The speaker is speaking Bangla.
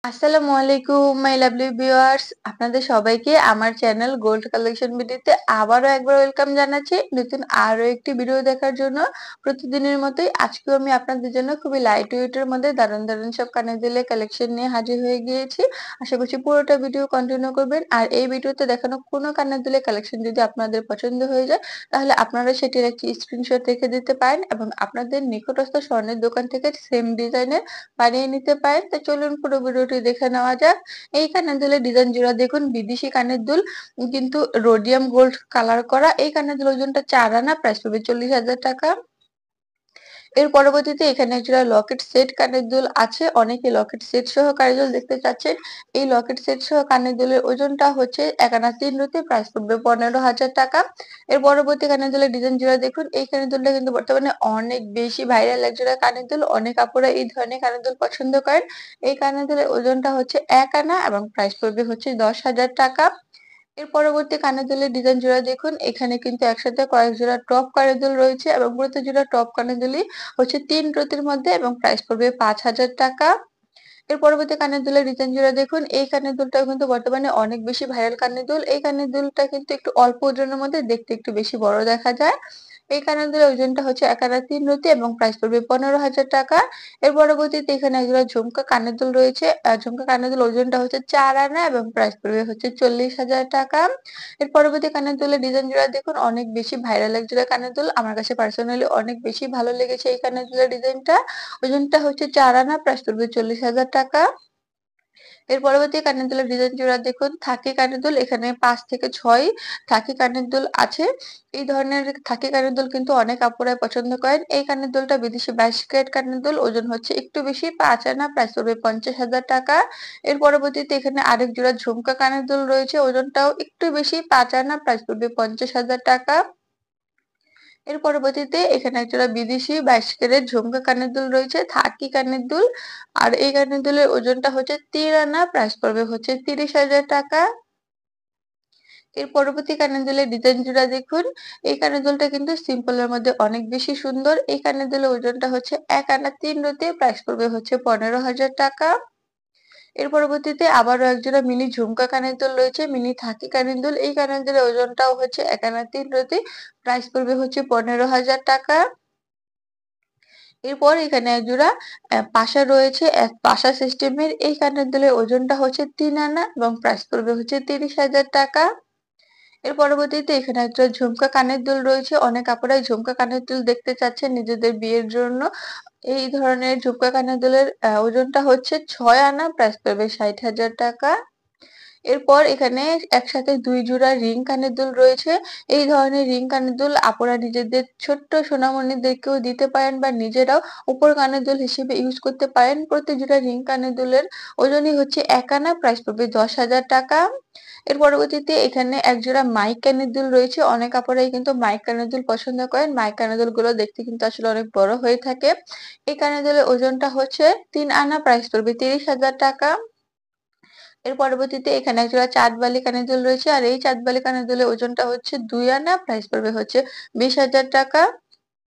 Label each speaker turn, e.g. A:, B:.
A: আসসালামু আলাইকুম মাই লাভলি ভিউয়ার্স, আপনাদের সবাইকে আমার চ্যানেল গোল্ড কালেকশন ভিডিওতে আবারও একবার ওয়েলকাম জানাচ্ছি নতুন আরো একটি ভিডিও দেখার জন্য। প্রতিদিনের মতোই আজকেও আমি আপনাদের জন্য খুবই লাইট ওয়েটের মধ্যে দারুণ দারুণ সব কানের দুলের কালেকশন নিয়ে হাজির হয়ে গিয়েছি। আশা করছি পুরোটা ভিডিও কন্টিনিউ করবেন। আর এই ভিডিওতে দেখানো কোনো কানের দুলের কালেকশন যদি আপনাদের পছন্দ হয়ে যায়, তাহলে আপনারা সেটির একটি স্ক্রিনশট রেখে দিতে পারেন এবং আপনাদের নিকটস্থ স্বর্ণের দোকান থেকে সেম ডিজাইনের বানিয়ে নিতে পারেন। তো চলুন পুরো ভিডিওটি দেখে নেওয়া যাক। এই কানের দুলের ডিজাইন জোড়া দেখুন, বিদেশি কানের দুল কিন্তু রোডিয়াম গোল্ড কালার করা। এই কানের দুল ওজনটা 4 আনা, প্রাইস পড়বে 40,000 টাকা। এর পরবর্তীতে এখানে একটা লকেট সেট কানের দুল আছে। অনেকে লকেট সেট সহ কানের দুল দেখতে চাচ্ছেন। এই লকেট সেট সহ কানের দুলের ওজনটা হচ্ছে 1 আনা 3 রুপি, প্রাইস পড়বে 15,000 টাকা। এর পরবর্তী কানের দুলের ডিজাইন জোড়া দেখুন। এই কানের দুলটা কিন্তু বর্তমানে অনেক বেশি ভাইরাল এক জোড়া কানের দুল। অনেক আপুরা এই ধরনের কানের দুল পছন্দ করেন। এই কানের দুলের ওজনটা হচ্ছে 1 আনা এবং প্রাইস পড়বে হচ্ছে 10,000 টাকা। এর পরবর্তী কানের দুলের ডিজাইন জোড়া দেখুন। এখানে কিন্তু একসাথে কয়েক জোড়া টপ কানের দুল রয়েছে এবং প্রতি জোড়া টপ কানের দুলই হচ্ছে 3 রতির মধ্যে এবং প্রাইস পড়বে 5,000 টাকা। এর পরবর্তী কানের দুলের ডিজাইন জোড়া দেখুন। এই কানের দুলটাও কিন্তু বর্তমানে অনেক বেশি ভাইরাল কানের দুল। এই কানের দুলটা কিন্তু একটু অল্প ওজনের মধ্যে দেখতে একটু বেশি বড় দেখা যায়। এই কানের দুলের ওজনটা হচ্ছে 1 আনা 3 রতি এবং প্রাইস পড়বে 15,000 টাকা। এর পরবর্তীতে এখানে একজোড়া ঝুমকা কানের দুল রয়েছে। ঝুমকা কানের দুল ওজনটা হচ্ছে 4 আনা এবং প্রাইস পড়বে হচ্ছে 40,000 টাকা। এর পরবর্তী কানের দুলের ডিজাইন জোড়া দেখুন। অনেক বেশি ভাইরাল এক জোড়া কানের দুল। আমার কাছে পার্সোনালি অনেক বেশি ভালো লেগেছে এই কানের দুলের ডিজাইনটা। ওজনটা হচ্ছে 4 আনা, প্রাইস পড়বে 40,000 টাকা। এর পরবর্তী কানের দুলের ডিজাইন জোড়া দেখুন। থাকি কানের দুল, এখানে 5 থেকে 6 থাকি কানের দুল আছে। এই ধরনের থাকি কানের দুল কিন্তু অনেক আপুরাই পছন্দ করেন। এই কানের দুলটা বিদেশি 22 ক্যারেট কানের দুল, ওজন হচ্ছে একটু বেশি 5 আনা, প্রাইস পড়বে 50,000 টাকা। এর পরবর্তীতে এখানে আরেক জোড়া ঝুমকা কানের দুল রয়েছে, ওজনটাও একটু বেশি 5 আনা, প্রাইস পড়বে 50,000 টাকা। এর পরবর্তীতে এখানে একজোড়া বিদেশি 22 ক্যারেট ঝুমকা কানের দুল রয়েছে, থাকি কানের দুল। আর এই কানের দুলের ওজনটা হচ্ছে 3 আনা, প্রাইস পড়বে হচ্ছে 30,000 টাকা। এর পরবর্তী কানের দুলের ডিজাইন জোড়া দেখুন। এই কানের দুলটা কিন্তু সিম্পলের মধ্যে অনেক বেশি সুন্দর। এই কানের দুলের ওজনটা হচ্ছে 1 আনা 3 রতি, প্রাইস পড়বে হচ্ছে 15,000 টাকা। এর পরবর্তীতে আবারও একজোড়া মিনি ঝুমকা কানের দুল রয়েছে, মিনি থাকি কানের দুল। এই কানের দুলের ওজনটাও হচ্ছে 1 আনা 3 রতি, প্রাইস পড়বে হচ্ছে 15,000 টাকা। এরপর এখানে একজোড়া পাশা রয়েছে, পাশা সিস্টেমের। এই কানের দুলের ওজনটা হচ্ছে 3 আনা এবং প্রাইস পড়বে হচ্ছে 30,000 টাকা। এর পরবর্তীতে এখানে একটা ঝুমকা কানের দুল রয়েছে। অনেক আপুরাই ঝুমকা কানের দুল দেখতে চাচ্ছেন নিজেদের বিয়ের জন্য। এই ধরনের ঝুমকা কানের দুলের ওজনটা হচ্ছে 6 আনা, প্রাইস পড়বে 60,000 টাকা। এরপর এখানে একসাথে 2 জোড়া রিং কানের দুল রয়েছে। এই ধরনের রিং কানের দুল আপুরা নিজেদের ছোট্ট সোনামণিদেরকেও দিতে পারেন বা নিজেরাও উপর কানের দুল হিসেবে ইউজ করতে পারেন। প্রতি জোড়া রিং কানের দুলের ওজনই হচ্ছে 1 আনা, প্রাইস পড়বে 10,000 টাকা। এর পরবর্তীতে এখানে এক জোড়া মাইক কানের দুল রয়েছে। অনেক আপুরাই কিন্তু মাইক কানের দুল পছন্দ করেন। মাইক কানের দুলগুলো দেখতে কিন্তু আসলে অনেক বড় হয়ে থাকে। এই কানের দুলের ওজনটা হচ্ছে 3 আনা, প্রাইস পড়বে 30,000 টাকা। এর পরবর্তীতে এখানে একজোড়া চাঁদবালি কানের দুল রয়েছে। আর এই চাঁদবালি কানের দুলের ওজনটা হচ্ছে 2 আনা, প্রাইস পড়বে হচ্ছে 20,000 টাকা।